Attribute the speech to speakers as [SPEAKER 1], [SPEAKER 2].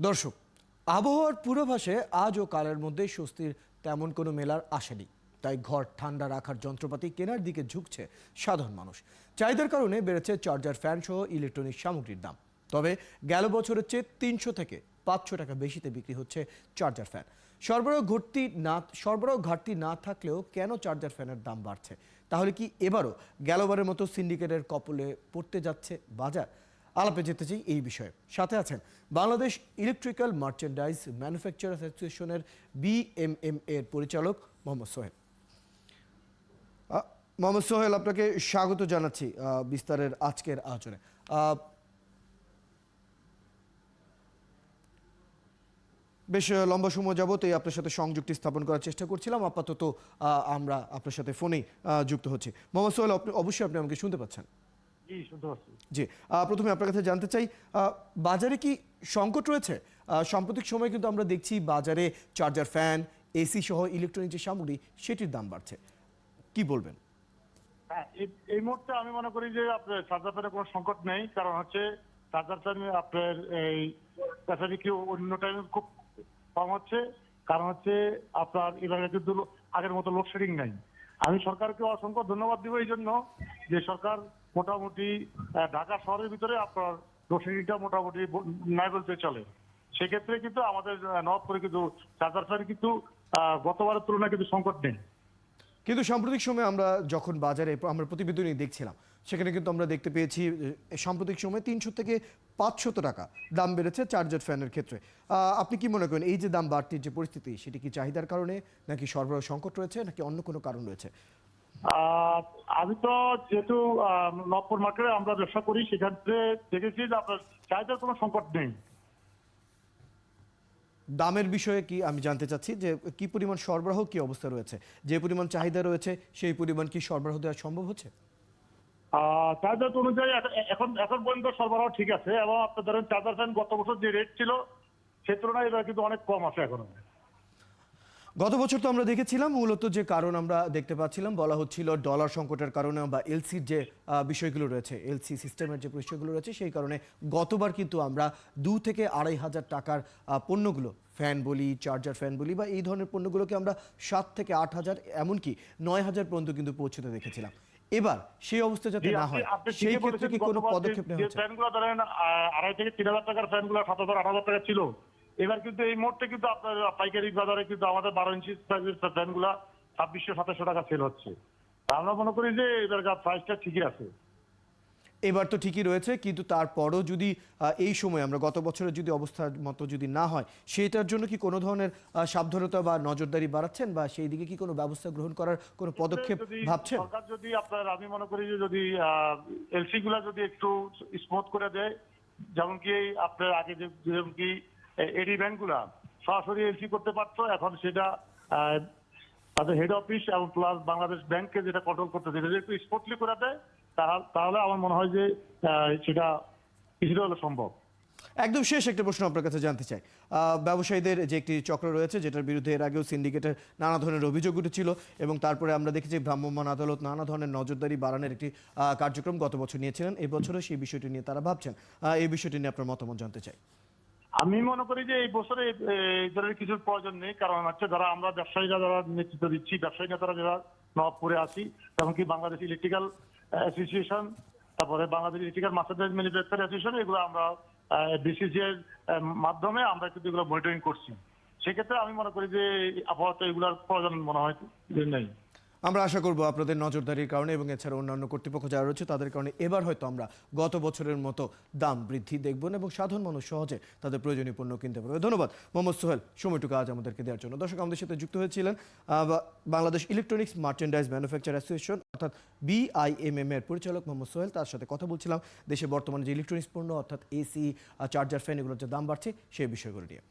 [SPEAKER 1] দর্শক, আবহাওয়ার পূর্বাভাসে আজ ও কালের মধ্যে স্বস্তির তেমন কোনো মেলার আশা নেই। তাই ঘর ঠান্ডা রাখার যন্ত্রপাতি কেনার দিকে ঝুঁকছে সাধারণ মানুষ। চাহিদার কারণে বেড়েছে চার্জার ফ্যান সহ ইলেকট্রনিক সামগ্রীর দাম। তবে গেল বছরের চেয়ে ৩০০ থেকে ৫০০ টাকা বেশিতে বিক্রি হচ্ছে চার্জার ফ্যান। সরবরাহ ঘাটতি না থাকলেও কেন চার্জার ফ্যানের দাম বাড়ছে? তাহলে কি এবারও গেলবারের মতো সিন্ডিকেটের কবলে পড়তে যাচ্ছে বাজার? আলাপে যেতে চাই এই বিষয়ে। সাথে আছেন বাংলাদেশ ইলেকট্রিক্যাল মার্চেন্ডাইজ ম্যানুফ্যাকচারার্স অ্যাসোসিয়েশনের BMM এর পরিচালক মোহাম্মদ সোহেল। মোহাম্মদ সোহেল, আপনাকে স্বাগত জানাচ্ছি বিস্তারের আজকের আলোচনায়। বেশ লম্বা সময় যাবত এই আপনার সাথে সংযুক্তি স্থাপন করার চেষ্টা করছিলাম। আপাতত আমরা আপনার সাথে ফোনেই যুক্ত হচ্ছি। মোহাম্মদ সোহেল, অবশ্যই আপনি আমাকে শুনতে পাচ্ছেন? জি, প্রথমে আপনার কাছে জানতে চাই, বাজারে কি সংকট রয়েছে? সাম্প্রতিক সময়ে কিন্তু আমরা দেখছি বাজারে চার্জার ফ্যান, এসি সহ ইলেকট্রনিক যে সামগ্রী সেটির দাম বাড়ছে, কি বলবেন?
[SPEAKER 2] হ্যাঁ, এই মুহূর্তে আমি মনে করি যে আপনার চার্জার ফ্যানের কোনো সংকট নেই। কারণ হচ্ছে চার্জার ফ্যান আপনার এই কি অন্য টাইমে খুব কম হচ্ছে। কারণ হচ্ছে আপনার এবারে কিন্তু আগের মতো লোডশেডিং নাই। আমি সরকারকে অসংখ্য ধন্যবাদ দিব এই জন্য যে সরকার মোটামুটি ঢাকা শহরের ভিতরে আপনার লোডশেডিংটা মোটামুটি নাই বলতে চলে। সেক্ষেত্রে কিন্তু আমাদের নবাবপুরে কিন্তু চার্জার ফ্যান কিন্তু গতবারের তুলনায় কিন্তু সংকট নেই।
[SPEAKER 1] কিন্তু সাম্প্রতিক সময়ে আমরা যখন বাজারে আমরা প্রতিবেদনী দেখছিলাম, সেখানে কিন্তু আমরা দেখতে পেয়েছি সাম্প্রতিক সময়ে ৩০০ থেকে ৫০০ টাকা দাম বেড়েছে চার্জার ফ্যানের ক্ষেত্রে। আপনি কি মনে করেন এই যে দাম বাড়তির যে পরিস্থিতি, সেটি কি চাহিদার কারণে, নাকি সরবরাহ সংকট রয়েছে, নাকি অন্য কোনো কারণ রয়েছে?
[SPEAKER 2] আমি তো যেহেতু নবপুর মার্কেটে আমরা ব্যবসা করি, সেখান থেকে দেখেছি যে আপনার চাহিদার কোনো সংকট নেই।
[SPEAKER 1] দামের বিষয়ে কি আমি জানতে চাচ্ছি যে কি পরিমাণ সরবরাহ কি অবস্থা রয়েছে, যে পরিমাণ চাহিদা রয়েছে সেই পরিমাণ কি সরবরাহ দেওয়া সম্ভব হচ্ছে?
[SPEAKER 2] চাহিদা অনুযায়ী এখন এখন পর্যন্ত সরবরাহ ঠিক আছে, এবং আপনার ধরেন চার্জার ফ্যান গত বছর যে রেট ছিল সে তুলনায় এবার কিন্তু অনেক কম আছে এখন।
[SPEAKER 1] গত বছর তো আমরা দেখেছিলাম মূলত যে কারণ আমরা দেখতে পাচ্ছিলাম, বলা হচ্ছিল ডলার সংকটের কারণে বা এলসির যে বিষয়গুলো রয়েছে, এলসি সিস্টেমের যে বিষয়গুলো রয়েছে, সেই কারণে গতবার কিন্তু আমরা 2 থেকে 2,500 টাকার পণ্যগুলো, ফ্যান বলি, চার্জার ফ্যান বলি বা এই ধরনের পণ্যগুলোকে আমরা 7 থেকে 8,000 এমনকি 9,000 পর্যন্ত কিন্তু পৌঁছতে দেখেছিলাম। এবার সেই অবস্থা যাতে না হয় সেই ক্ষেত্রে কি কোনো পদক্ষেপ নেওয়া হচ্ছে?
[SPEAKER 2] ফ্যানগুলো ধরেন 2,500 থেকে 3,000 টাকার ফ্যানগুলো 7,000 8,000 টাকা ছিল। এবার কিন্তু এই মুহূর্তে কিন্তু আপনার পাইকারি বাজারে কিন্তু আমাদের 12 ইঞ্চি ফ্যানগুলো 2,600-2,700 টাকা সেল হচ্ছে। আমরা মনে করি যে এবার প্রাইসটা ঠিকই আছে।
[SPEAKER 1] এবার তো ঠিকই রয়েছে, কিন্তু তারপরও যদি এই সময় আমরা গত বছরের যদি অবস্থার মতো যদি না হয়, সেটার জন্য কি কোনো ধরনের সাবধানতা বা নজরদারি বাড়াচ্ছেন, বা সেই দিকে কি কোনো ব্যবস্থা গ্রহণ করার কোনো পদক্ষেপ ভাবছেন?
[SPEAKER 2] সরকার যদি আপনার, আমি মনে করি যে যদি এলসি গুলা যদি একটু স্মুথ করে দেয়, যেমন কি আপনার আগে যেমন কি এডি ব্যাংক গুলা সরাসরি এলসি করতে পারতো, এখন সেটা তাদের হেড অফিস এবং প্লাস বাংলাদেশ ব্যাংককে যেটা কন্ট্রোল করতে যদি একটু স্মুথলি করে দেয়, তাহলে আমার মনে হয় যে সেটা কিছুটা হলে সম্ভব।
[SPEAKER 1] একদম শেষ একটা প্রশ্ন আপনার কাছে জানতে চাই। ব্যবসায়ীদের যে একটি চক্র রয়েছে, যেটার বিরুদ্ধে এর আগেও সিন্ডিকেটের নানা ধরনের অভিযোগ উঠেছিল, এবং তারপরে আমরা দেখেছি ভ্রাম্যমাণ আদালত নানা ধরনের নজরদারি বাড়ানোর একটি কার্যক্রম গত বছর নিয়েছিলেন। এই বছরও সেই বিষয়টি নিয়ে তারা ভাবছেন। এই বিষয়টি নিয়ে আপনার মতামত জানতে চাই।
[SPEAKER 2] আমি মনে করি যে এই বছরে এই ধরনের কিছুর প্রয়োজন নেই। কারণ হচ্ছে যারা আমরা ব্যবসায়ীরা যারা নেতৃত্ব দিচ্ছি, ব্যবসায়ী নেতারা যারা নবাবপুরে আছি, এমনকি বাংলাদেশ ইলেকট্রিক্যাল অ্যাসোসিয়েশন, তারপরে Bangladesh electrical merchandise manufacturers association, এগুলো আমরা BCCI এর মাধ্যমে আমরা কিন্তু এগুলো মনিটরিং করছি। সেক্ষেত্রে আমি মনে করি যে আপাতত এগুলোর প্রয়োজন মনে হয় নেই।
[SPEAKER 1] আমরা আশা করব আপনাদের নজরদারির কারণে এবং এছাড়া অন্যান্য কর্তৃপক্ষ যারা রয়েছে তাদের কারণে এবার হয়তো আমরা গত বছরের মতো দাম বৃদ্ধি দেখব না, এবং সাধারণ মানুষ সহজে তাদের প্রয়োজনীয় পণ্য কিনতে পারবে। ধন্যবাদ মোহাম্মদ সোহেল সময়টুকু আজ আমাদেরকে দেওয়ার জন্য। দর্শক, আমাদের সাথে যুক্ত হয়েছিলেন Bangladesh electronics merchandise manufacture association অর্থাৎ BIMM এর পরিচালক মোহাম্মদ সোহেল। তার সাথে কথা বলছিলাম দেশে বর্তমানে যে ইলেকট্রনিক্স পণ্য অর্থাৎ এসি, চার্জার, ফ্যান, এগুলোর যে দাম বাড়ছে সেই বিষয়গুলো নিয়ে।